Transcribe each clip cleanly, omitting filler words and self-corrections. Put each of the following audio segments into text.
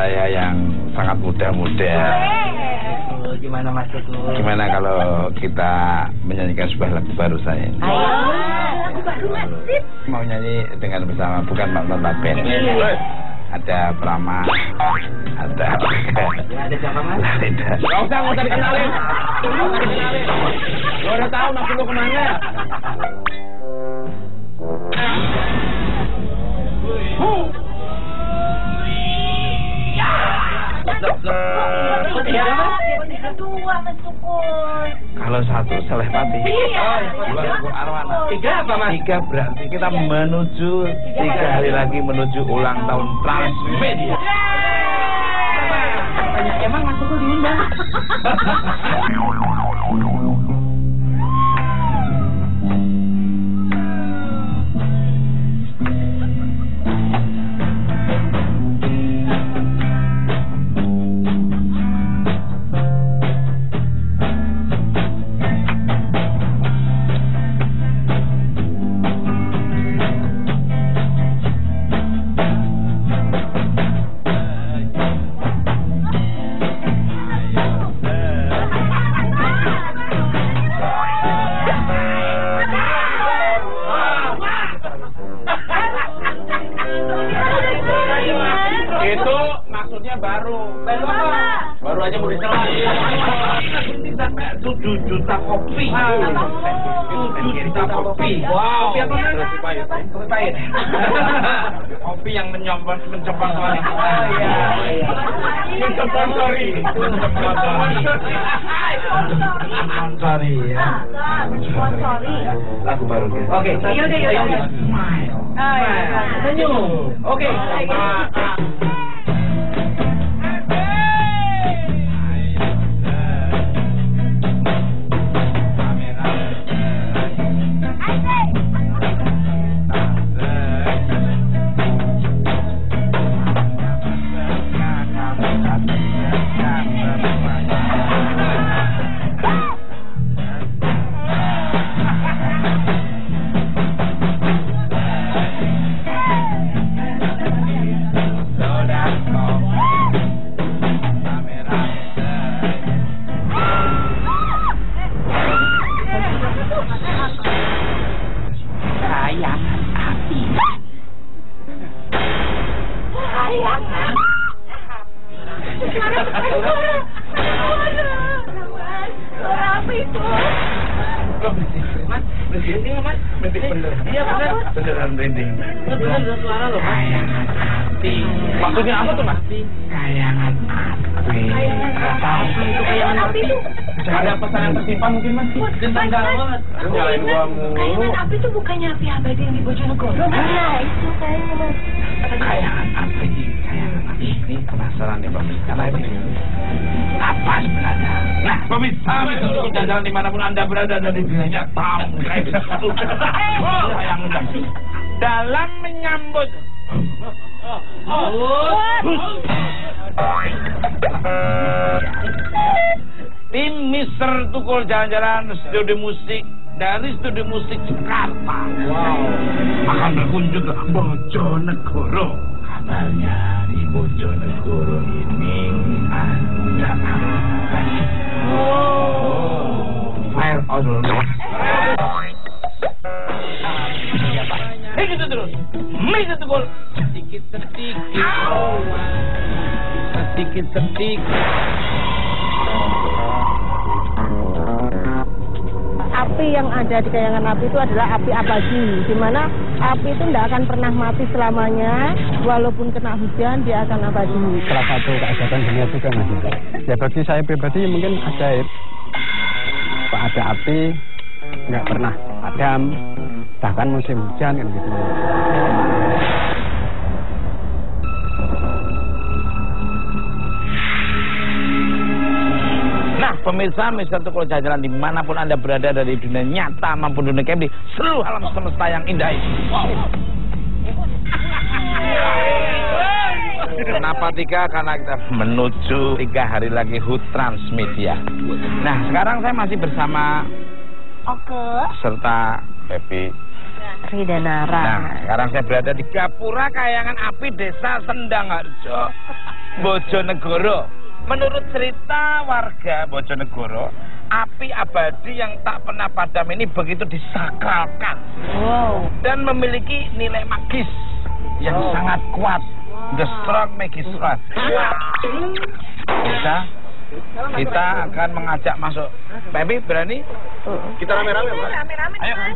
saya yang sangat muda-muda. Gimana Mas Tukul? Gimana kalau kita menyanyikan sebuah lagu baru saya? Ayo, lagu baru Mas. Mau nyanyi dengan bersama, bukan Mbak Band. Ada Prama, ada siapa Mas? Larida. Gak usah dikenalin. Lo udah tahu maksud lo kemana? Kalau satu Saleh Pati, dua Tukul Arwana, tiga apa Mas? Tiga berarti kita menuju 3 hari lagi menuju ulang tahun Transmedia. Emang Mas Tukul diundang? Itu maksudnya baru apa? Baru aja mau diselang. Ini sampai 7 juta kopi. 7 juta kopi. Wow. Kopi apa namanya? Kopi pahit. Kopi yang mencopot wanita. Mensponsori. Sponsori ya. Sponsori. Lagu baru. Oke. Yaudah. Senyum. Oke. Beneran merinding. Beneran suara loh Mas. Kayangan api. Maksudnya apa tuh Mas? Kayangan api. Kayangan api itu. Ada pesan yang tersimpan mungkin Mas? Tentang banget. Nyalain gua mulu. Kayangan api itu bukannya api abadi yang di Bojonegoro? Nah, itu kayaknya Mas. Kayangan api. Ini penasaran nih Pak. Karena ini apa sebenarnya? Nah, pemirsa, untuk jalan dimanapun Anda berada dari dunia tamu. Dalam menyambut tim Mister Tukul Jalan-Jalan Studio Musik dari Studio Musik Jakarta akan berkunjung ke Bojonegoro. Kabarnya di Bojonegoro ini ada apa? Fire out. Gitu terus. Mister Tukul. Sedikit-sedikit. Sedikit-sedikit. Api yang ada di kayangan api itu adalah api abadi, di mana api itu tidak akan pernah mati selamanya, walaupun kena hujan dia akan abadi. Salah satu keajaiban dunia juga Mas. Ya bagi saya pribadi mungkin ajaib. Pak ada api nggak pernah padam, bahkan musim hujan kan gitu. Nah, pemirsa Mister Tukul Jalan-Jalan dimanapun Anda berada dari dunia nyata maupun dunia game di seluruh alam semesta yang indah ini. Kenapa 3? Karena kita menuju 3 hari lagi HUT Transmedia. Nah, sekarang saya masih bersama Oke. serta Pepi Ridanara. Nah, sekarang saya berada di Gapura Kayangan Api Desa Sendangharjo. Bojonegoro. Menurut cerita warga Bojonegoro, api abadi yang tak pernah padam ini begitu disakralkan. Wow. Dan memiliki nilai magis yang sangat kuat. The strong magic strong. Kita akan mengajak masuk. Baby berani? Kita rame-rame, Mas. Rame-rame, Ayo. Mas.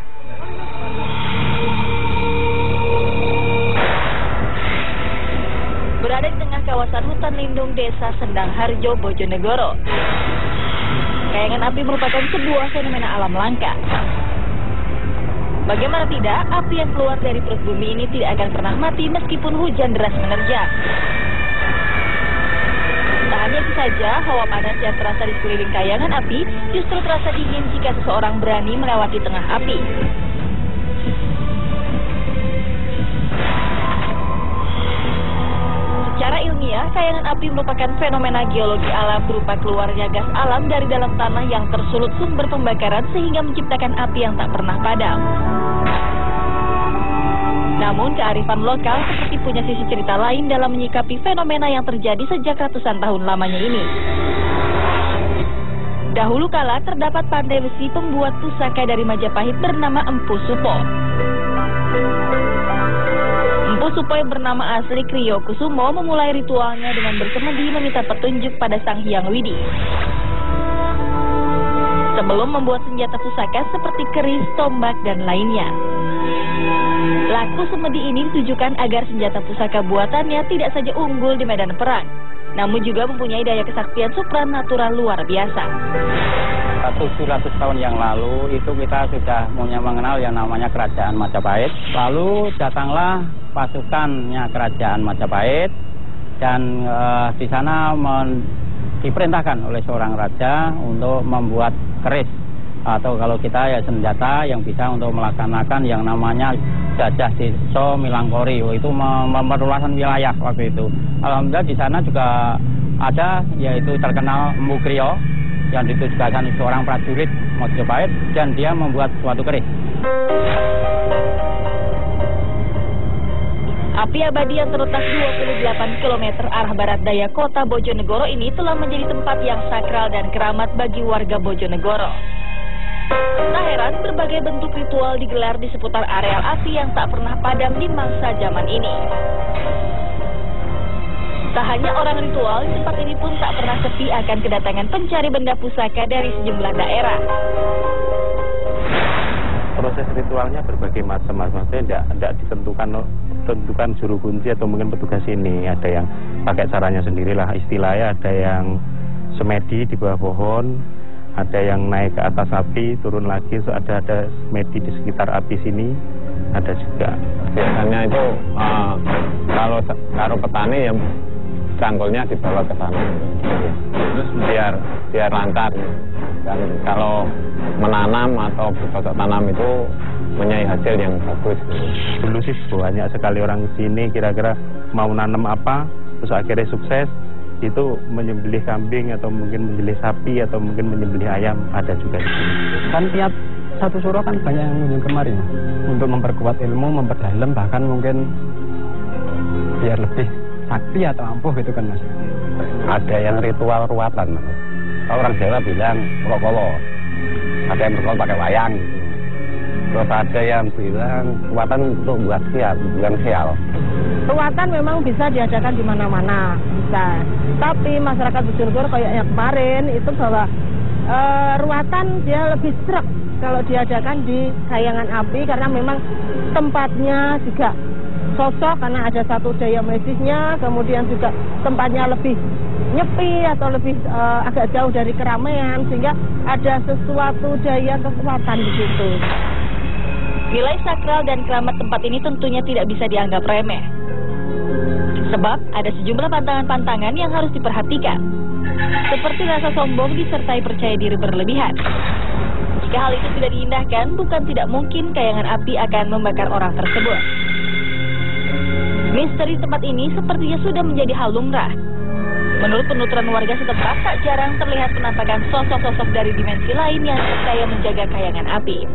Berada di tengah kawasan hutan lindung Desa Sendang Harjo, Bojonegoro. Kayangan api merupakan sebuah fenomena alam langka. Bagaimana tidak, api yang keluar dari perut bumi ini tidak akan pernah mati meskipun hujan deras menerjang. Tak hanya itu saja, hawa panas yang terasa di sekeliling kayangan api justru terasa dingin jika seseorang berani melewati tengah api. Secara ilmiah, kayangan api merupakan fenomena geologi alam berupa keluarnya gas alam dari dalam tanah yang tersulut sumber pembakaran sehingga menciptakan api yang tak pernah padam. Namun kearifan lokal seperti punya sisi cerita lain dalam menyikapi fenomena yang terjadi sejak ratusan tahun lamanya ini. Dahulu kala terdapat pandai besi pembuat pusaka dari Majapahit bernama Empu Supo. Empu Supo yang bernama asli Kriyo Kusumo memulai ritualnya dengan bersemedi meminta petunjuk pada Sang Hyang Widi. Sebelum membuat senjata pusaka seperti keris, tombak, dan lainnya. Laku semedi ini ditujukan agar senjata pusaka buatannya tidak saja unggul di medan perang, namun juga mempunyai daya kesaktian supranatural luar biasa. 700 tahun yang lalu itu kita sudah mengenal yang namanya Kerajaan Majapahit. Lalu datanglah pasukannya Kerajaan Majapahit dan di sana diperintahkan oleh seorang raja untuk membuat keris atau kalau kita ya senjata yang bisa untuk melaksanakan yang namanya Jajah Deso Milangkori, itu memperluasan wilayah waktu itu. Alhamdulillah di sana juga ada yaitu terkenal Empu Kriyo yang ditugaskan seorang prajurit Majapahit dan dia membuat suatu keris. Api abadi yang terletak 28 km arah barat daya kota Bojonegoro ini telah menjadi tempat yang sakral dan keramat bagi warga Bojonegoro. Tak heran berbagai bentuk ritual digelar di seputar areal api yang tak pernah padam di masa zaman ini. Tak hanya orang ritual, tempat ini pun tak pernah sepi akan kedatangan pencari benda pusaka dari sejumlah daerah. Proses ritualnya berbagai macam, maksudnya tidak ditentukan juru kunci atau mungkin petugas ini. Ada yang pakai caranya sendirilah istilahnya, ada yang semedi di bawah pohon, ada yang naik ke atas api, turun lagi, so ada semedi di sekitar api sini, ada juga. Biasanya itu kalau petani yang cangkulnya dibawa ke sana, terus biar lancar. Dan kalau menanam atau bercocok tanam itu mempunyai hasil yang bagus. Dulu sih banyak sekali orang sini kira-kira mau nanam apa, terus akhirnya sukses, itu menyembelih kambing atau mungkin menyembelih sapi atau mungkin menyembelih ayam, ada juga di sini. Kan tiap satu suro kan banyak yang kunjung kemari untuk memperkuat ilmu, memperdalam, bahkan mungkin biar lebih sakti atau ampuh gitu kan Mas. Ada yang ritual ruatan. Kalau orang Jawa bilang rokolo. Ada yang rokolo pakai wayang. Terus ada yang bilang ruatan untuk buat sial, bukan sial. Ruatan memang bisa diadakan di mana-mana, bisa. Tapi masyarakat Bojonegoro kayak yang kemarin itu bahwa ruatan dia lebih serak kalau diadakan di kayangan api karena memang tempatnya juga sosok karena ada satu daya medisnya, kemudian juga tempatnya lebih nyepi atau lebih agak jauh dari keramaian sehingga ada sesuatu daya kekuatan di situ. Nilai sakral dan keramat tempat ini tentunya tidak bisa dianggap remeh. Sebab ada sejumlah pantangan-pantangan yang harus diperhatikan. Seperti rasa sombong disertai percaya diri berlebihan. Jika hal itu tidak diindahkan, bukan tidak mungkin kayangan api akan membakar orang tersebut. Misteri tempat ini sepertinya sudah menjadi hal lumrah. Menurut penuturan warga setempat, tak jarang terlihat penampakan sosok-sosok dari dimensi lain yang percaya menjaga kayangan api.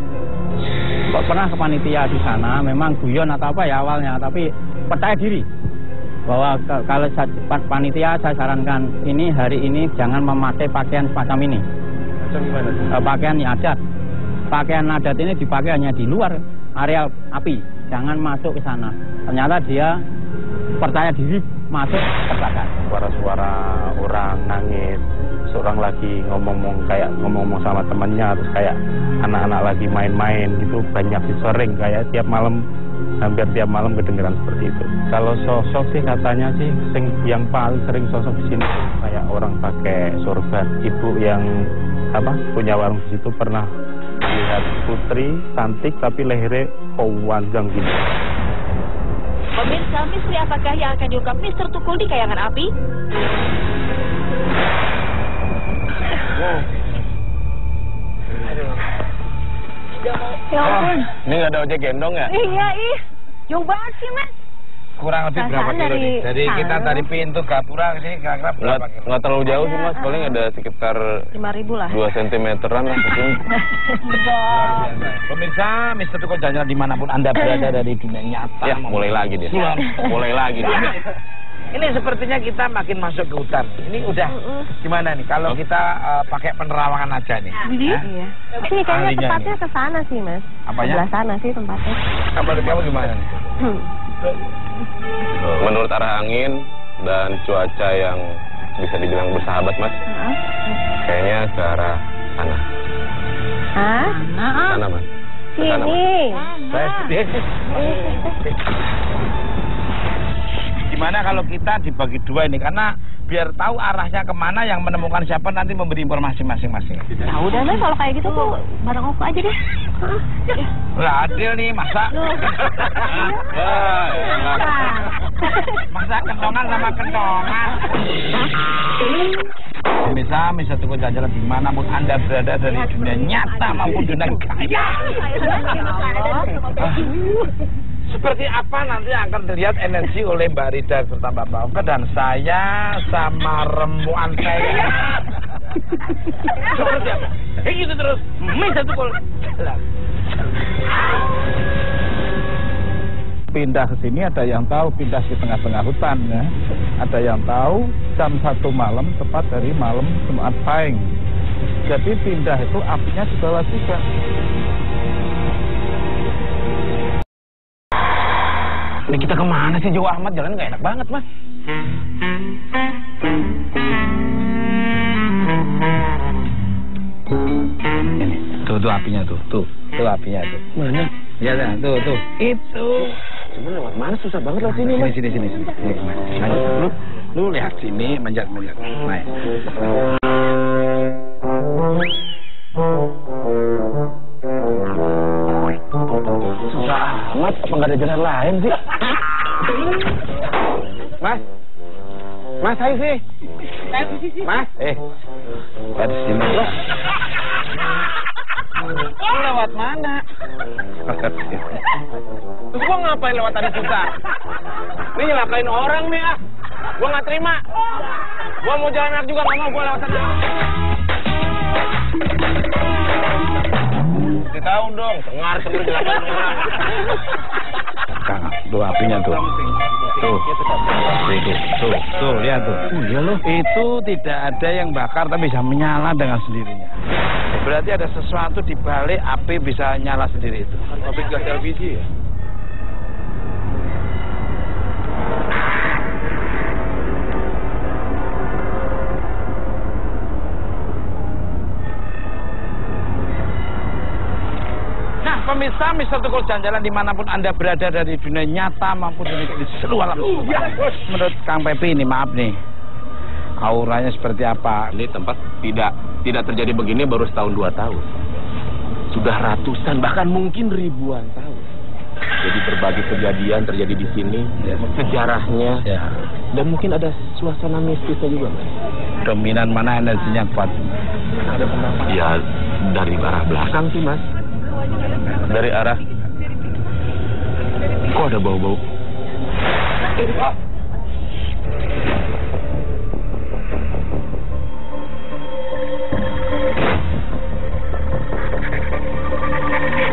Kok pernah ke panitia di sana, memang guyon atau apa ya awalnya, tapi percaya diri. bahwa kalau panitia saya sarankan ini hari ini jangan memakai pakaian semacam ini. Pakaian adat. Pakaian adat ini dipakai hanya di luar area api, jangan masuk ke sana. Ternyata dia percaya diri masuk terbakar. Suara-suara orang nangis, seorang lagi ngomong sama temannya, terus kayak anak-anak lagi main-main gitu, banyak sering kayak hampir tiap malam kedengeran seperti itu. Kalau sosok sih katanya sih yang paling sering sosok di sini kayak orang pakai sorban. Ibu yang punya warung di situ pernah lihat putri cantik tapi lehernya panjang gini. Pemirsa, misteri apakah yang akan diungkap Mr. Tukul di Kayangan Api? Ya ampun. Ini nggak ada ojek gendong ya? Iya, jauh banget sih, Mas. Kurang lebih berapa kilo nih? Dari kita dari pintu Gapura ke sini kira-kira berapa kilo? Nggak terlalu jauh sih Mas, paling ada sekitar 5.000 lah. 2 cm-an lah kesini. Pemirsa, Mr. Tukul jalan dimanapun Anda berada dari dunia nyata. Ya, mulai lagi dia. Mulai lagi dia. Ini sepertinya kita makin masuk ke hutan. Ini udah gimana nih? Kalau kita pakai penerawangan aja nih. Iya. Sih kayaknya tempatnya ke sana sih, Mas. Apanya? Sebelah sana sih tempatnya. Menurut kamu gimana nih? Menurut arah angin dan cuaca yang bisa dibilang bersahabat Mas, kayaknya ke arah sana. Sana Mas. Sini. Gimana kalau kita dibagi dua ini? Karena biar tahu arahnya kemana, yang menemukan siapa nanti memberi informasi masing-masing. Ya udah, Mas, kalau kayak gitu tuh bareng aku aja deh. Lah adil nih, masa kentongan sama kentongan. Bisa Tukul jalan dimanapun Anda berada dari dunia nyata maupun dunia gaya. Seperti apa nanti akan terlihat energi oleh Mbak Rida serta Mbak Oka dan saya sama remuan saya. Seperti apa? Kayak gitu terus. Mr. Tukul jalan. Pindah ke sini ada yang tahu pindah di tengah-tengah hutan ya. Ada yang tahu jam 1 malam tepat dari malam Jumat Pahing. Jadi pindah itu apinya di bawah juga. Ini kita kemana sih, Jauh Ahmad? Jalan nggak enak banget, Mas. Tuh apinya tuh apinya tuh. Mana? Ya, tuh. Itu. Cuma lewat mana susah banget lewat sini, Mas. Sini. Nih, Mas. Lu lihat sini, manjat. Naik. Susah amat, apa nggak ada jalan lain sih? Mas, ayo sih. Mas, Lihat sini. Lu lewat mana? Terus gua ngapain lewat tadi susah? Ini nyelakain orang nih ah. Gua nggak terima. Gua mau jalan enak juga, nggak mau gua lewat sana. Tahu dong, dengar nyelakain orang. Tuh apinya tuh. Tuh, lihat tuh. Iya loh. Itu tidak ada yang bakar tapi bisa menyala dengan sendirinya. Berarti ada sesuatu di balik api bisa nyala sendiri itu. Pabrik gas LPG ya? Pemirsa, Mr. Tukul jalan dimanapun Anda berada dari dunia nyata maupun di seluruh alam. Menurut Kang Pepi ini, maaf nih, auranya seperti apa? Ini tempat tidak terjadi begini baru setahun 2 tahun. Sudah ratusan bahkan mungkin ribuan tahun. Jadi berbagai kejadian terjadi di sini, sejarahnya, dan mungkin ada suasana mistisnya juga, Mas. Dominan mana energinya kuat? Ya dari arah belakang sih, Mas. Dari arah. Kok ada bau-bau?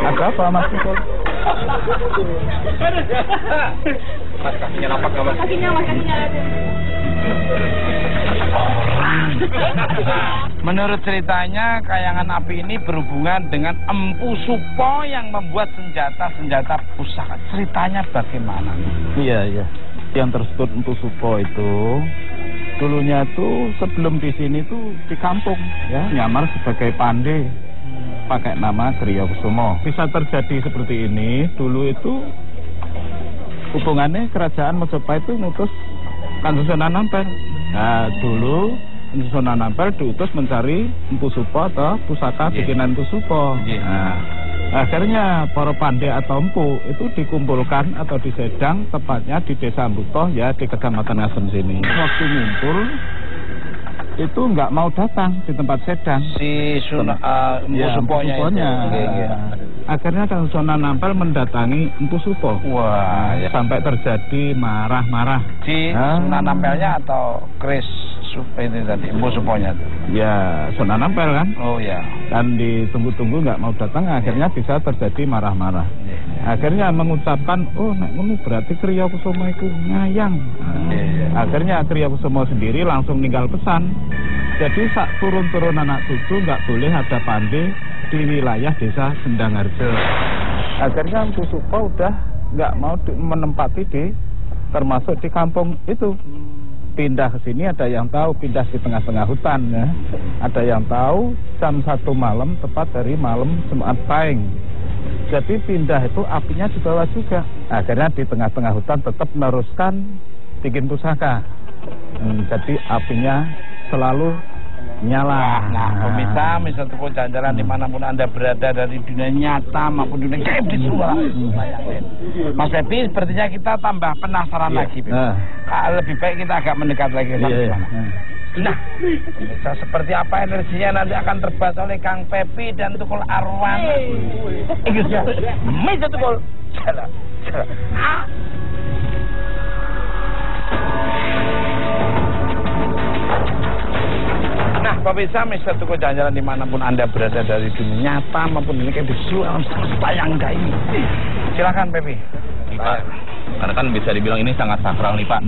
Ada apa, Mas Tukul? Mas kakinya napak nggak mas? Kakinya ada. Menurut ceritanya, kayangan api ini berhubungan dengan Empu Supo yang membuat senjata-senjata pusaka. Ceritanya bagaimana? Iya. Yang tersebut Empu Supo itu dulunya tuh sebelum di sini tuh di kampung ya, nyamar sebagai pandai pakai nama Kriya Kusumo. Bisa terjadi seperti ini dulu itu hubungannya kerajaan Majapahit itu ngutus Kanjeng Sunan Ampel. Nah dulu Kanjeng Sunan Ampel diutus mencari Empu Supo atau pusaka bikinan Empu Supo. Nah akhirnya para pandai atau empu itu dikumpulkan atau disedang tepatnya di Desa Ambutoh ya di Kecamatan Ngasem sini. Waktu ngumpul itu nggak mau datang di tempat sedang Si Empu Suponya. Akhirnya Kanjeng Sunan Ampel mendatangi Empu Supo. Wah, ya. Sampai terjadi marah-marah. Si Sunan Ampelnya atau Kris ini tadi Empu Suponya tuh? Ya Sunan Ampel kan. Oh ya. Dan ditunggu-tunggu nggak mau datang, akhirnya bisa terjadi marah-marah. Akhirnya mengucapkan, oh nek ngono berarti Kriya Kusumo itu ngayang. Akhirnya Kriya Kusumo sendiri langsung ninggal pesan. Jadi sak turun-turun anak cucu nggak boleh ada pandai di wilayah Desa Sendangharjo. Akhirnya Empu Supo udah nggak mau menempati termasuk di kampung itu. Pindah ke sini, ada yang tahu pindah di tengah-tengah hutan ya. Ada yang tahu jam 1 malam tepat dari malam Jumat Pahing. Jadi pindah itu apinya dibawa juga. Akhirnya di tengah-tengah hutan tetap meneruskan bikin pusaka. Jadi apinya selalu nyala. Nah, pemirsa, misal tuku jalan-jalan dimanapun Anda berada dari dunia nyata maupun dunia game visual. Mas Pepi, sepertinya kita tambah penasaran lagi. Lebih baik kita agak mendekat lagi ke sana. Nah, pemirsa, seperti apa energinya nanti akan terbahas oleh Kang Pepi dan Tukul Arwana. Inggrisnya, Misa Tukul. Jalan. Nah, pemirsa, Mister Tukul jalan-jalan dimanapun Anda berada dari dunia nyata maupun dunia visual tayang ini. Silakan, Pepi. Pak, karena kan bisa dibilang ini sangat sakral nih Pak.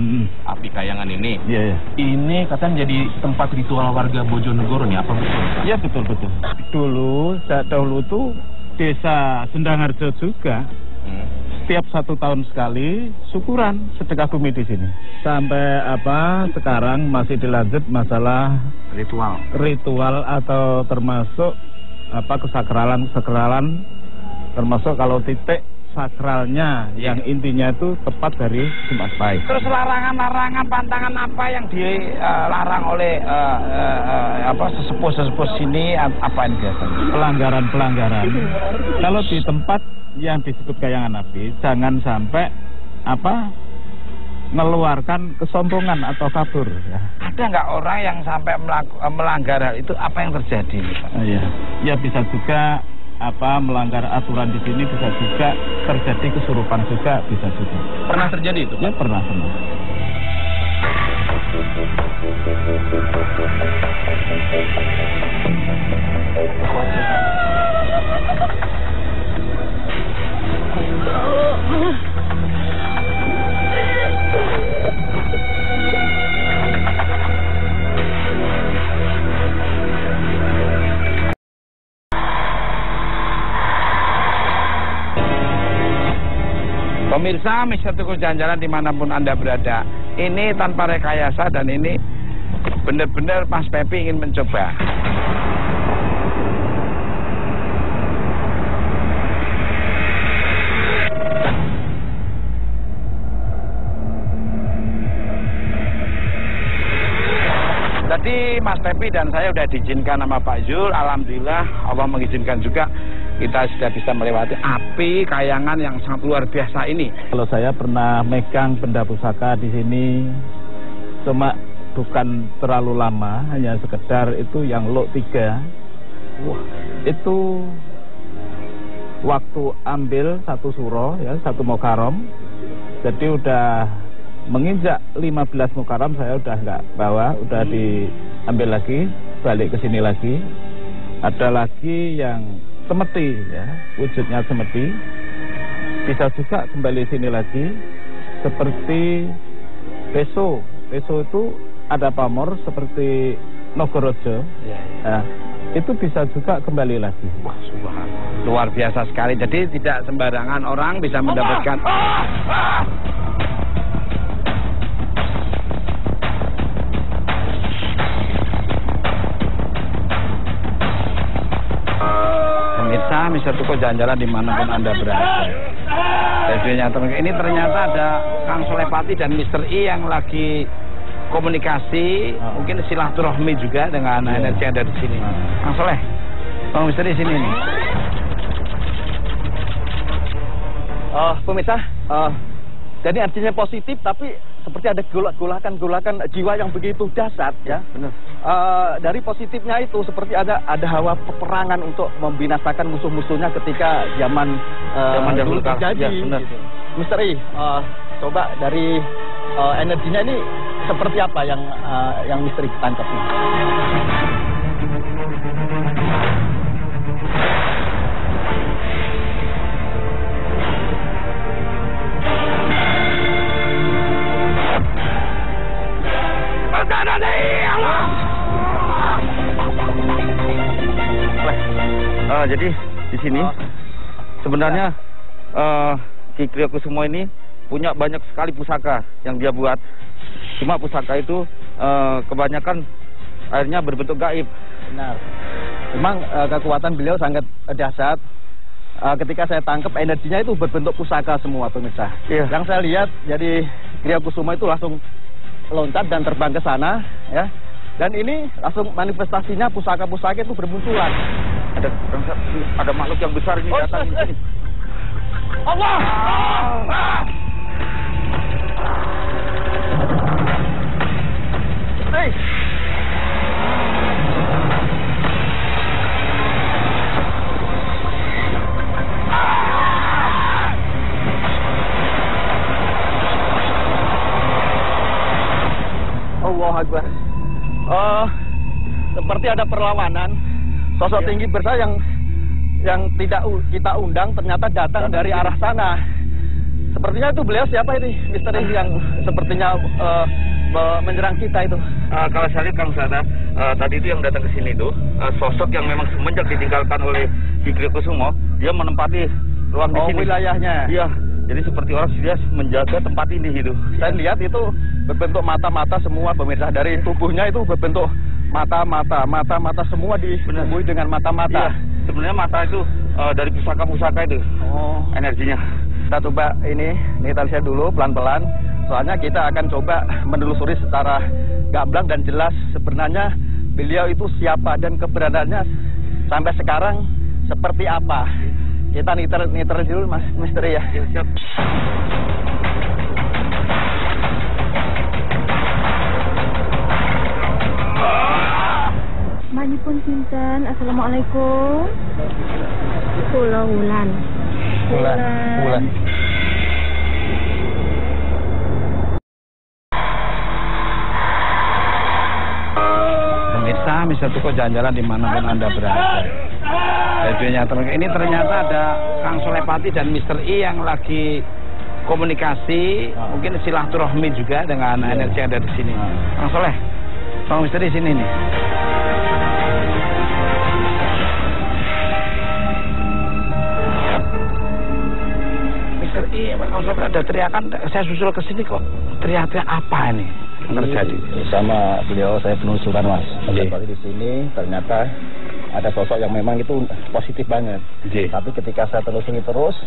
Api kayangan ini. Iya. Ini katanya jadi tempat ritual warga Bojonegoro nih, apa betul? Iya betul. Dahulu tuh Desa Sendangharjo juga. Setiap 1 tahun sekali syukuran sedekah bumi di sini. Sampai sekarang masih dilanjut masalah ritual atau termasuk kesakralan termasuk kalau titik sakralnya yang intinya itu tepat dari Jumat Pahing. Terus larangan-larangan pantangan apa yang dilarang oleh sesepuh sini apa ini biasanya? Pelanggaran. Kalau di tempat yang disebut kayangan api, jangan sampai mengeluarkan kesombongan atau kabur. Ya. Ada nggak orang yang sampai melanggar hal itu? Apa yang terjadi? Iya. Ya bisa juga melanggar aturan di sini, bisa juga terjadi kesurupan juga, bisa juga. Pernah terjadi itu? Ya pernah. Pemirsa, Mister Tukul jalan-jalan dimanapun Anda berada. Ini tanpa rekayasa dan ini benar-benar Mas Pepi ingin mencoba. Tadi Mas Pepi dan saya sudah diizinkan sama Pak Zul. Alhamdulillah Allah mengizinkan juga kita sudah bisa melewati api kayangan yang sangat luar biasa ini. Kalau saya pernah megang benda pusaka di sini, cuma bukan terlalu lama, hanya sekedar itu yang Lok 3. Wah, itu waktu ambil 1 suro, ya 1 Muharram. Jadi udah menginjak 15 Muharram saya udah nggak bawa, udah diambil lagi, balik ke sini lagi. Ada lagi yang semeti, ya, wujudnya semeti. Bisa juga kembali sini lagi seperti Peso. Peso itu ada pamor seperti Nogorojo. Nah, itu bisa juga kembali lagi. Wah, subhanallah. Luar biasa sekali. Jadi tidak sembarangan orang bisa mendapatkan. Pemirsa, Mister Tuko jalan-jalan dimanapun Anda berada. Ini ternyata ada Kang Solepati dan Mister I yang lagi komunikasi, mungkin silaturahmi juga dengan energi yang ada di sini. Kang Soleh, Bang Mister di sini nih. Pemirsa, jadi artinya positif, tapi seperti ada golakan jiwa yang begitu dahsyat, ya. Benar. Dari positifnya itu seperti ada hawa peperangan untuk membinasakan musuh-musuhnya ketika zaman dulu terjadi. Ya, benar. Gitu. Mister I, coba dari energinya ini seperti apa yang Mister I tangkap ini? Jadi di sini sebenarnya Ki Kriyokusumo ini punya banyak sekali pusaka yang dia buat. Cuma pusaka itu kebanyakan akhirnya berbentuk gaib. Benar. Memang kekuatan beliau sangat dahsyat. Ketika saya tangkap energinya itu berbentuk pusaka semua, pemirsa. Iya. Yang saya lihat, jadi Kriyokusumo itu langsung loncat dan terbang ke sana, ya. Dan ini langsung manifestasinya pusaka-pusaka itu bermunculan. Ada makhluk yang besar ini datang di sini. Allah! Hei! Allah Akbar. Seperti ada perlawanan. Sosok tinggi besar yang tidak kita undang ternyata datang dari arah sana. Sepertinya itu beliau siapa ini, Mister I yang sepertinya menyerang kita itu? Kalau saya lihat Kang Sada, tadi itu yang datang ke sini itu sosok yang memang semenjak ditinggalkan oleh Ki Kriyokusumo, dia menempati ruang di sini. Wilayahnya. Iya. Jadi seperti orang dia menjaga tempat ini gitu. Saya lihat itu berbentuk mata-mata semua, pemirsa. Dari tubuhnya itu berbentuk mata-mata semua dipenuhi dengan mata-mata. Iya. Sebenarnya mata itu dari pusaka-pusaka itu. Oh, energinya. Kita coba ini saya dulu pelan-pelan. Soalnya kita akan coba menelusuri secara gamblang dan jelas sebenarnya beliau itu siapa dan keberadaannya sampai sekarang seperti apa. Kita niter dulu, Mas Misteri ya. Siap. Manipun sinten? Assalamualaikum. Kula Wulan. Wulan. Pemirsa, Mister Tuko jalan-jalan dimanapun Anda berada. Ini ternyata ada Kang Solepati dan Mister I yang lagi komunikasi, mungkin silaturahmi juga dengan energi yang ada di sini. Kang Soleh, Bang Mister I sini nih. Mister I, Kang Soleh ada teriakan, saya susul ke sini kok. Teriak-teriak apa ini terjadi? Sama beliau saya penelusuran, Mas. Kembali di sini ternyata ada sosok yang memang itu positif banget. Tapi ketika saya telusuri terus,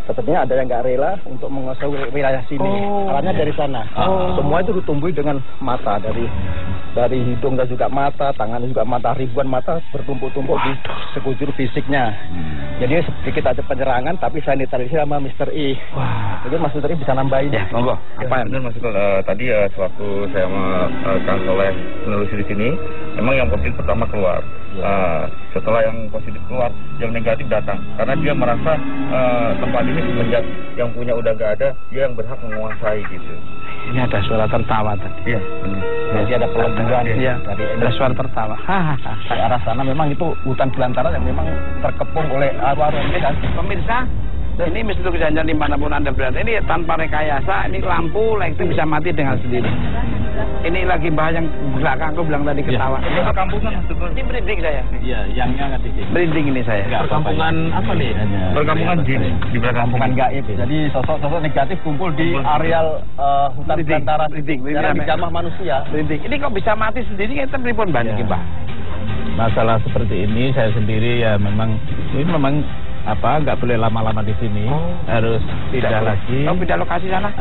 sepertinya ada yang nggak rela untuk menguasai wilayah sini. Arahnya dari sana. Semua itu ditumbuhi dengan mata dari hidung dan juga mata, tangan juga mata, ribuan mata bertumpuk-tumpuk di sekujur fisiknya. Jadi sedikit ada penyerangan, tapi saya netralisir sama Mister I. Mungkin Mas Mister I bisa nambahin. Ya, monggo. Apa yang benar Mas tadi sewaktu saya sama Kang Soleh menelusuri di sini, memang yang positif pertama keluar. Setelah yang positif keluar, yang negatif datang. Karena dia merasa tempat ini semenjak yang punya udah gak ada, dia yang berhak menguasai gitu. Ini ada suara tertawa tadi. Iya. Jadi ada peleburan dari ada suara tertawa. Ke arah sana memang itu hutan belantara yang memang terkepung oleh arwah-arwah ini kan. Pemirsa, Ini Misterius Ganjar dimanapun Anda berada. Ini tanpa rekayasa, ini lampu itu bisa mati dengan sendiri. Ini lagi bahas yang belakang aku bilang tadi ketawa. Ini perkampungan ini merinding saya. Iya, yangnya nggak di sini. Merinding ini saya. Perkampungan apa nih? Perkampungan jin di belakang. Perkampungan gaib. Jadi sosok-sosok negatif kumpul di areal hutan belantara karena dijamah manusia. Merinding. Ini kok bisa mati sendiri? Kita pripun banding, Pak? Masalah seperti ini saya sendiri ya memang nggak boleh lama-lama di sini, harus pindah lagi. Oh, pindah lokasi sana?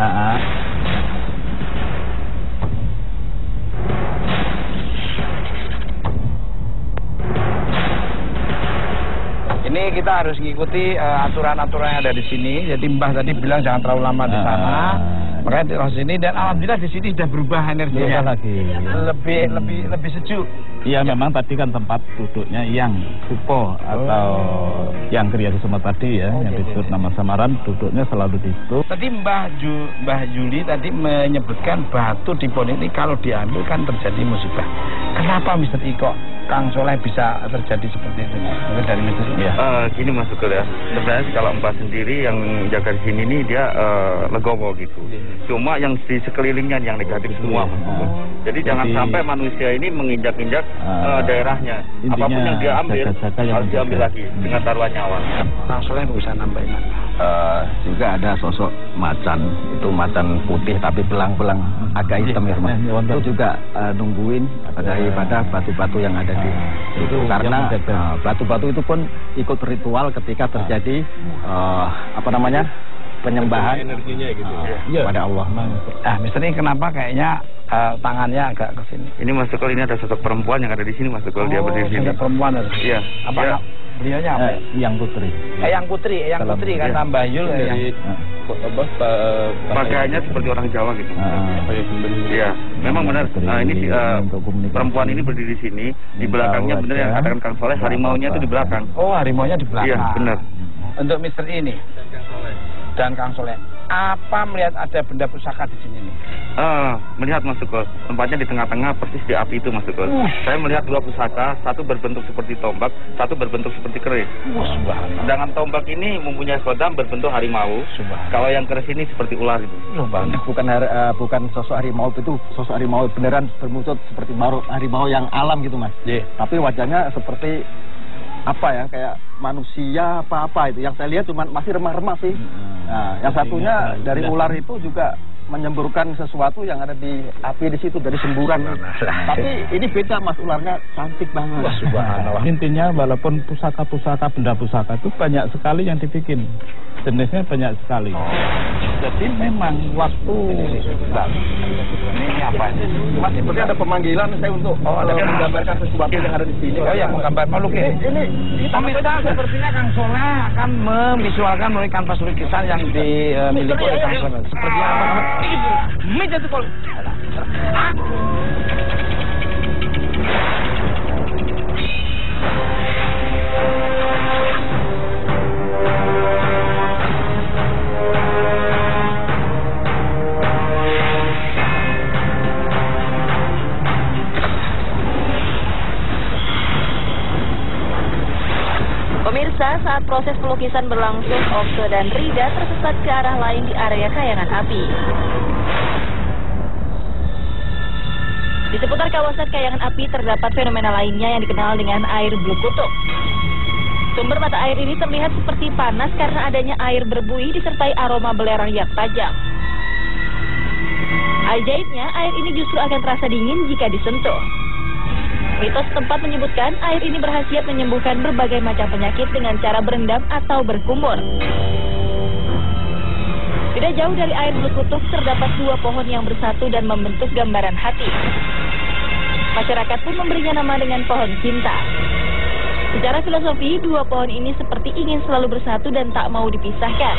Ini kita harus mengikuti aturan-aturan yang ada di sini. Jadi Mbah tadi bilang jangan terlalu lama di sana. Makanya di sini dan alhamdulillah di sini sudah berubah energinya lagi. Lebih sejuk. Iya, memang tadi kan tempat duduknya yang Supo atau yang Kriya Kusuma tadi ya, yang disebut nama samaran, duduknya selalu di situ. Tadi Mbah Juli tadi menyebutkan batu di pohon ini kalau diambil kan terjadi musibah. Kenapa Mr. Iko, Kang Soleh bisa terjadi seperti itu? Mungkin dari Mr. Ya. Gini Mas Sugeng ya, sebenarnya kalau Mbah sendiri yang jaga di sini nih dia legowo gitu. Cuma yang di sekelilingnya yang negatif semua. Jadi jangan sampai manusia ini menginjak-injak daerahnya. Apapun yang dia ambil harus diambil lagi dengan taruhan nyawa. Kang Soleh bisa nambahin juga ada sosok macan, itu macan putih tapi belang-belang agak hitam ya Mas. Itu juga nungguin daripada batu-batu yang ada di situ karena batu-batu itu pun ikut ritual ketika terjadi penyembahan energinya gitu kepada Allah. Mister ini kenapa kayaknya tangannya agak ke sini? Ini Mas Sugeng, ini ada sosok perempuan yang ada di sini Mas Sugeng, dia berdiri di sini. Perempuan ada. Iya. Apa beliaunya apa? Yang Putri. Yang Putri kata Mbah Yul yang pakaiannya seperti orang Jawa gitu. Iya, memang benar. Ini perempuan ini berdiri di sini, di belakangnya benar yang katakan Kang Soleh, harimaunya itu di belakang. Oh, harimaunya di belakang. Iya, benar. Untuk Mister ini dan Kang Soleh, apa melihat ada benda pusaka di sini nih? Melihat Mas Sugeng, tempatnya di tengah-tengah persis di api itu Mas Sugeng. Saya melihat dua pusaka, satu berbentuk seperti tombak, satu berbentuk seperti keris. Sedangkan tombak ini mempunyai kodam berbentuk harimau. Kalau yang keris ini seperti ular itu. Bukan sosok harimau itu, sosok harimau beneran berwujud seperti harimau yang alam gitu Mas. Tapi wajahnya seperti kayak manusia apa itu. Yang saya lihat cuma masih remah-remah sih. Nah, yang satunya dari ular itu juga menyemburkan sesuatu yang ada di api di situ dari semburan. Tapi ini beda Mas, ularnya cantik banget. Subhanallah. Intinya walaupun pusaka-pusaka, benda pusaka itu banyak sekali yang dibikin. Jenisnya banyak sekali. Jadi memang waktu ini apa ini? Mas, seperti ada pemanggilan saya untuk menggambarkan sesuatu yang ada di sini. Oh ya, menggambar melukis. Ini pemirsa sepertinya Kang Soleh akan memvisualkan melalui kanvas lukisan yang dimiliki oleh Kang Soleh. Seperti apa? Meja itu kalau Pemirsa, saat proses pelukisan berlangsung, Okto dan Rida tersesat ke arah lain di area kayangan api. Di seputar kawasan kayangan api terdapat fenomena lainnya yang dikenal dengan air blue kutub. Sumber mata air ini terlihat seperti panas karena adanya air berbuih disertai aroma belerang yang tajam. Ajaibnya, air ini justru akan terasa dingin jika disentuh. Mitos setempat menyebutkan air ini berkhasiat menyembuhkan berbagai macam penyakit dengan cara berendam atau berkumur. Tidak jauh dari air blue kutub terdapat dua pohon yang bersatu dan membentuk gambaran hati. Masyarakat pun memberinya nama dengan pohon cinta. Secara filosofi, dua pohon ini seperti ingin selalu bersatu dan tak mau dipisahkan.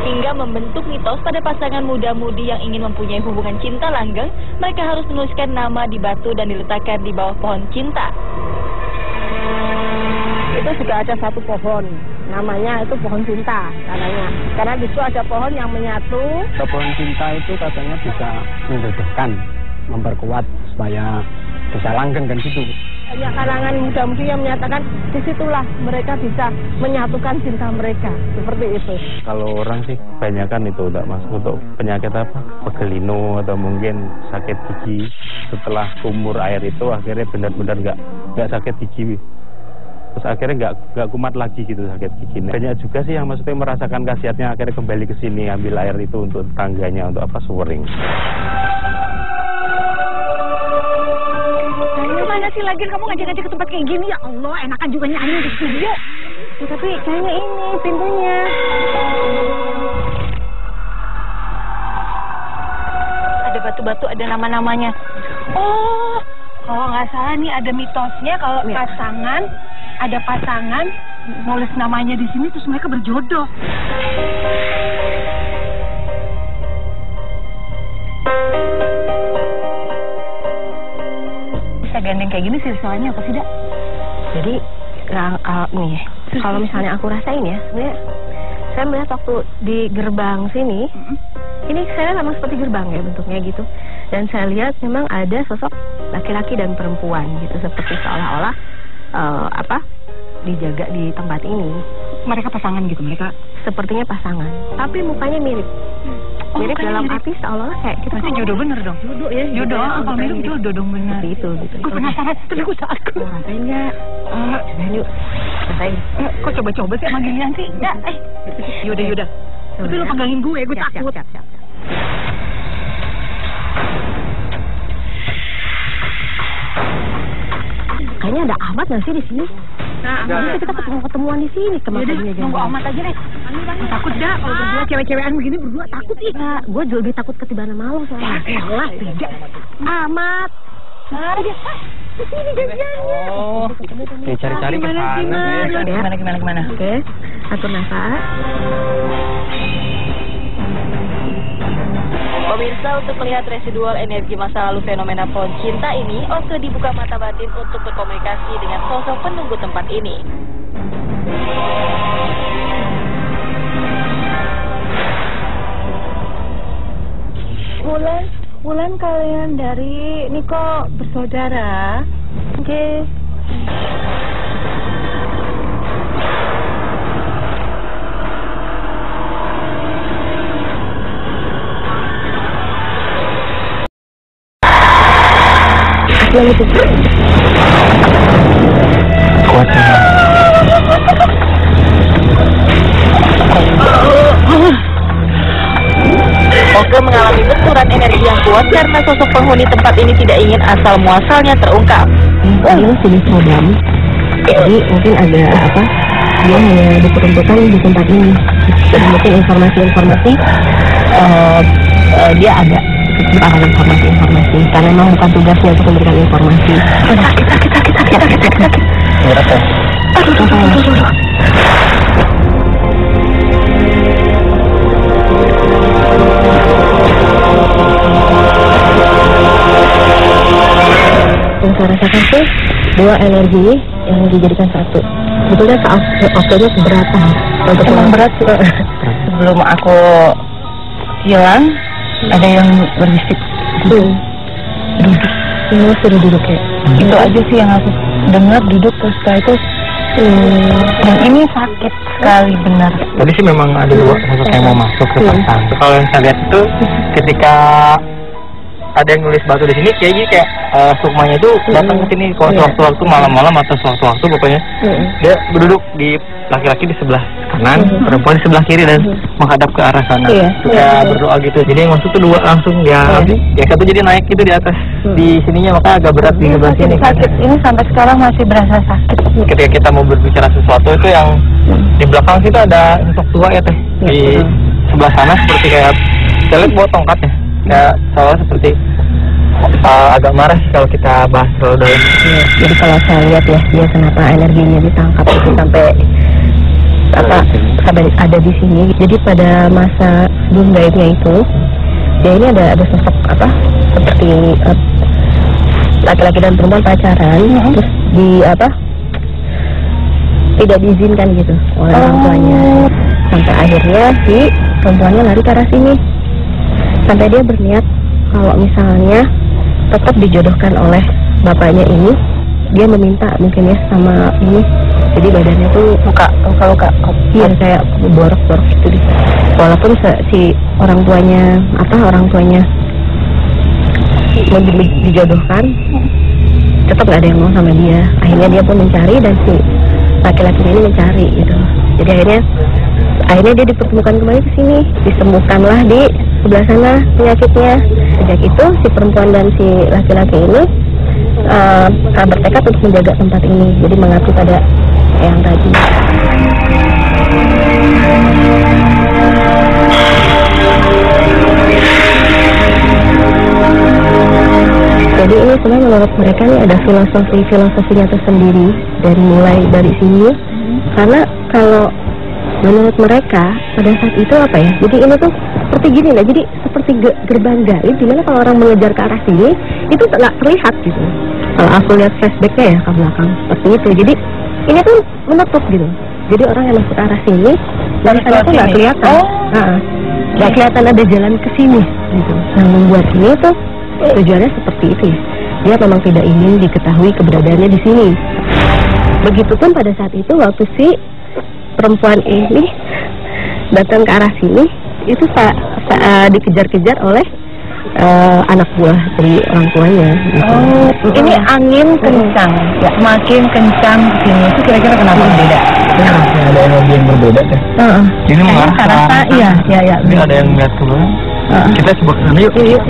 Hingga membentuk mitos pada pasangan muda-mudi yang ingin mempunyai hubungan cinta langgeng, mereka harus menuliskan nama di batu dan diletakkan di bawah pohon cinta. Itu juga ada satu pohon, namanya itu pohon cinta katanya. Karena di situ ada pohon yang menyatu. Pohon cinta itu katanya bisa menjodohkan, memperkuat supaya bisa langgeng kan gitu. Banyak kalangan muda-mudi yang menyatakan disitulah mereka bisa menyatukan cinta mereka, seperti itu. Kalau orang sih kebanyakan itu udah masuk untuk penyakit apa, pegelino atau mungkin sakit gigi. Setelah kumur air itu akhirnya benar-benar nggak sakit gigi. Terus akhirnya nggak kumat lagi gitu sakit gigi. Banyak juga sih yang maksudnya merasakan khasiatnya akhirnya kembali ke sini ambil air itu untuk tangganya untuk apa, suwering. Mana sih lagi kamu ngajak-ngajak ke tempat kayak gini? Ya Allah, enakan juga nyanyi di studio. Ya, tapi kayaknya ini pintunya. Ada batu-batu, ada nama-namanya. Oh, kalau nggak salah nih ada mitosnya kalau ada pasangan nulis namanya di sini terus mereka berjodoh. Gandeng kayak gini silsilahnya apa sih, Dak? Jadi nih, kalau misalnya aku rasain ya, sebenarnya saya melihat waktu di gerbang sini, ini saya memang seperti gerbang ya bentuknya gitu, dan saya lihat memang ada sosok laki-laki dan perempuan gitu, seperti seolah-olah dijaga di tempat ini. Mereka pasangan gitu, mereka sepertinya pasangan, tapi mukanya mirip. Mirip dalam arti seolah-olah kayak kita jodoh bener dong. Jodoh ya. Jodoh, kalau mirip jodoh dong bener. Itu gitu. Aku penasaran, tapi aku takut. Rasain nggak? Cobain yuk. Rasain. Kok coba-coba sih sama ginian sih? Ya, Yaudah. Tapi lu pegangin gue takut. Siap. Kayaknya ada Ahmad nggak sih di sini? Nah, kita ketemuan di sini kemarin. Nunggu Ahmad aja deh. Takut dah kalau berdua cewek-cewekan begini berdua takut sih. Nah, gue lebih takut ketiban sama lo soalnya. Elah, tidak. Ahmad. Di sini janjiannya. Oh, dicari-cari ke sana. Gimana? Oke, atur nafas. Pemirsa, untuk melihat residual energi masa lalu fenomena pohon cinta ini, Oke dibuka mata batin untuk berkomunikasi dengan sosok penunggu tempat ini. Wulan kalian dari Niko bersaudara? Oke. Yang itu Kuat ya. Oke mengalami benturan energi yang kuat karena sosok penghuni tempat ini tidak ingin asal muasalnya terungkap. Ini jenis program. Jadi mungkin ada dia hanya diperuntukkan di tempat ini. Jadi mungkin informasi-informasi dia ada sebarang informasi karena memang bukan tugasnya untuk memberikan informasi. Sakit. Aduh. Yang saya rasakan sih dua energi yang dijadikan satu. Sebetulnya waktunya seberapa? Emang berat sih. Sebelum aku hilang ada yang berisik duduk. Sudah duduk ya. Itu aja sih yang aku dengar, duduk terus setelah itu dan ini sakit sekali benar. Tadi sih memang ada dua sosok yang mau masuk ke pasang. Kalau yang saya lihat itu ketika ada yang nulis batu di sini kayak sukmanya itu datang ke sini kalau sewaktu-waktu malam-malam atau sewaktu-waktu pokoknya dia berduduk di laki-laki di sebelah kanan, perempuan di sebelah kiri dan menghadap ke arah sana. Suka berdoa gitu. Jadi yang masuk tuh dua langsung yang satu jadi naik gitu di atas. Di sininya maka agak berat di sebelah sini. Sakit ini sampai sekarang masih berasa sakit. Ketika kita mau berbicara sesuatu itu yang di belakang situ ada sosok tua ya teh. Di sebelah sana seperti kayak saya lihat bawa tongkatnya. Kayak soalnya seperti agak marah sih kalau kita bahas terlalu dalam. Jadi kalau saya lihat ya dia kenapa energinya ditangkap itu sampai sampai ada di sini. Jadi pada masa sebelum gaibnya itu dia ini ada sosok seperti laki-laki dan perempuan pacaran terus tidak diizinkan gitu oleh orang tuanya sampai akhirnya si perempuannya lari ke arah sini sampai dia berniat kalau misalnya tetap dijodohkan oleh bapaknya ini dia meminta mungkin ya sama ini, jadi badannya tuh luka iya kayak borok gitu deh. Walaupun si orang tuanya mau dijodohkan, tetap nggak ada yang mau sama dia. Akhirnya dia pun mencari dan si laki-laki ini mencari gitu. Jadi akhirnya dia dipertemukan kembali ke sini, disembuhkanlah di sebelah sana penyakitnya. Sejak itu si perempuan dan si laki-laki ini bertekad untuk menjaga tempat ini, jadi mengabdi pada yang tadi. Jadi ini sebenarnya menurut mereka ini ada filosofinya tersendiri dari sini. Karena kalau menurut mereka pada saat itu apa ya? Jadi ini tuh seperti gini lah. Jadi seperti gerbang gaib, dimana kalau orang mengejar ke arah sini itu nggak terlihat gitu. Kalau aku lihat flashbacknya ya ke belakang seperti itu. Jadi ini tuh menutup gitu. Jadi orang yang masuk ke arah sini dari sana tuh nggak kelihatan. Nggak kelihatan ada jalan ke sini gitu. Yang membuat ini tuh tujuannya seperti itu ya. Dia memang tidak ingin diketahui keberadaannya di sini. Begitupun pada saat itu waktu si perempuan ini datang ke arah sini, itu dikejar-kejar oleh anak buah dari orang tuanya. Gitu. Ini angin kencang, ya makin kencang sini. Itu kira-kira kenapa beda? Ya, ada energi yang berbeda deh. Ini mengarah ke rasa, iya. Ini ada yang melihat ke bawah. Kita coba ke sana yuk. Yuk.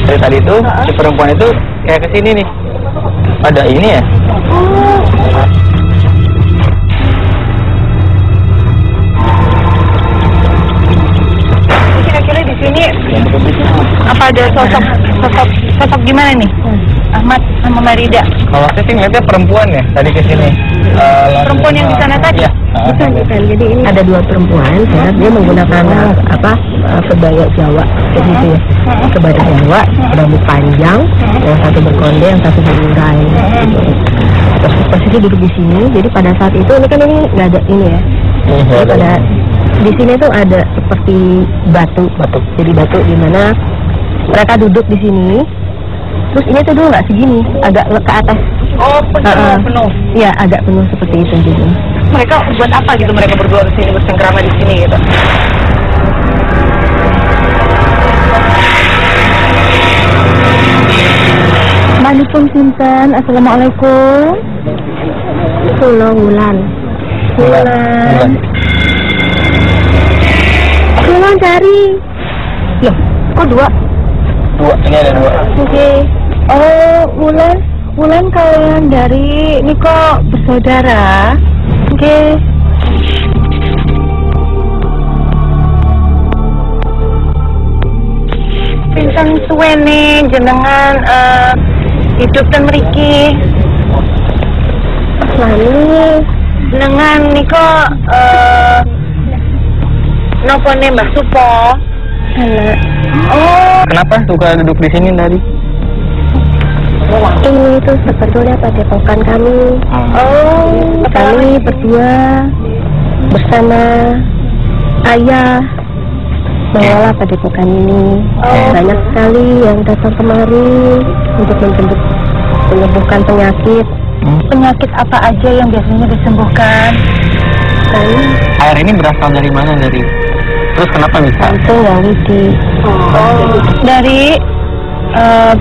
Dari tadi tuh si perempuan itu kayak kesini nih. Ada ini ya? Kira-kira di sini apa ada sosok gimana nih? Ahmad sama Marida. Kalau saya sih ngeliatnya perempuan ya tadi kesini. Perempuan yang di sana tadi? Iya. Bukan. Jadi ini ada dua perempuan, dia menggunakan kebaya Jawa, gitu ya. Kebaya Jawa, rambut panjang, yang satu berkonde, yang satu berurai. Gitu. Terus posisi duduk di sini. Jadi pada saat itu ini kan ini nggak ada ini ya. Jadi pada di sini tuh ada seperti batu. Jadi batu di mana mereka duduk di sini. Terus ini tuh dulu nggak segini, agak ke atas. Oh, penuh. Iya, agak penuh seperti itu gitu. Mereka buat apa gitu? Mereka berdua di sini bersengkrama di sini gitu. Waalaikumsalam sinten. Assalamualaikum. Kula Wulan. Wulan cari. Loh, kok dua? Dua, ini ada dua. Oke. Oh, Wulan kalian dari ini kok bersaudara? Oke. Pinten suwene jenengan hidup ten mriki. Lalu jenengan niko nopone Mbah Supo? Oh. Kenapa suka duduk di sini tadi? Ini itu sebetulnya padepokan kami. Kami berdua bersama ayah mengelola padepokan ini. Banyak sekali yang datang kemari untuk menyembuhkan penyakit. Penyakit apa aja yang biasanya disembuhkan? Air ini berasal dari mana Terus kenapa bisa? Langsung dari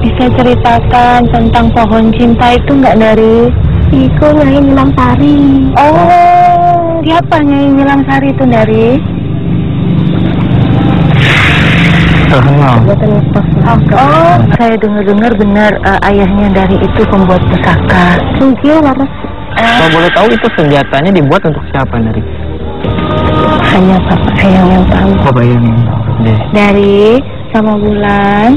bisa ceritakan tentang pohon cinta itu nggak dari Iko Nyai Nilang Sari. Oh, siapa Nyai Nilang Sari itu dari? Saya dengar benar ayahnya dari itu pembuat pusaka. Mungkin laras. Kalau boleh tahu itu senjatanya dibuat untuk siapa dari? Hanya Bapak Eyang yang tahu. Bapak Eyang yang tahu. Dari sama Bulan.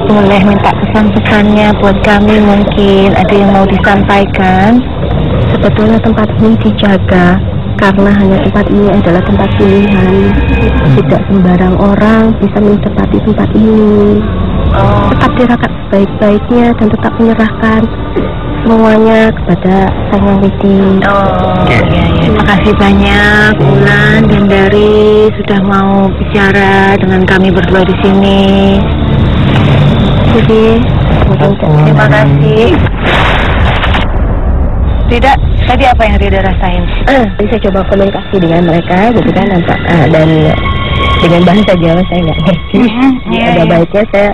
Boleh minta pesan-pesannya buat kami, mungkin ada yang mau disampaikan. Sebetulnya tempat ini dijaga karena hanya tempat ini adalah tempat pilihan. Tidak sembarang orang bisa menempati tempat ini. Tetap dirakat sebaik-baiknya dan tetap menyerahkan semuanya kepada Sang Yang Widi. Iya. Terima kasih banyak Wulan dan Dari sudah mau bicara dengan kami berdua di sini. Jadi, Terima kasih. Rida, tadi apa yang Rida rasain? Saya coba komunikasi dengan mereka gitu kan, dan dengan bahasa Jawa saya nggak ngerti. Ada baiknya saya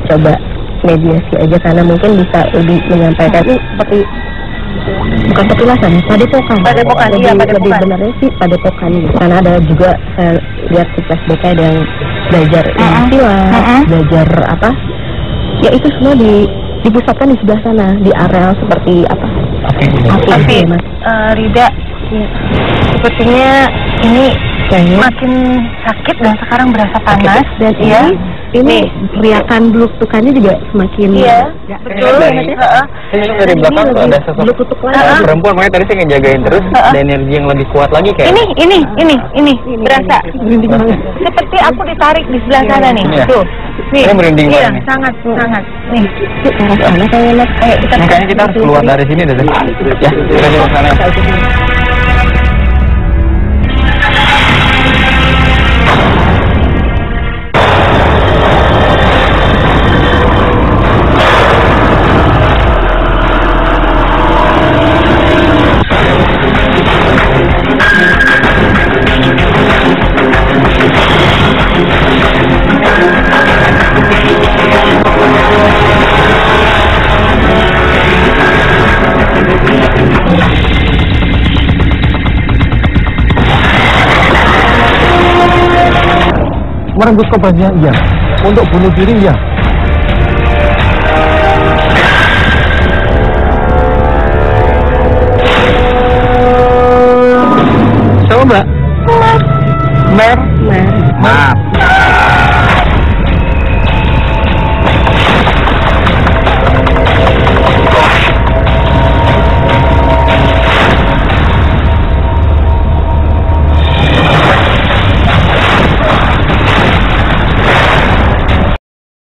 coba mediasi aja karena mungkin bisa lebih menyampaikan ini seperti bukan petilasan, padepokan. Iya, lebih benarnya sih padepokan gitu. Karena ada juga saya lihat di kelas BK ada yang belajar silat, belajar apa? Ya itu semua dipusatkan di sebelah sana, di areal seperti apa? Tapi Rida, sepertinya ini makin sakit dan sekarang berasa panas. Dan ini riakan belutukannya juga semakin. Iya, betul. Ini dari belakang tuh ada sosok perempuan, makanya tadi saya ngejagain terus. Ada energi yang lebih kuat lagi kayak. Ini berasa. Seperti aku ditarik di sebelah sana nih. Tuh. Nih, saya merinding iya, banget nih. sangat. Nih. Makanya kita harus keluar dari sini deh. Ya, kita di sana. Merenggut korbannya iya, untuk bunuh diri iya. Siapa Mbak? Mer. Maaf.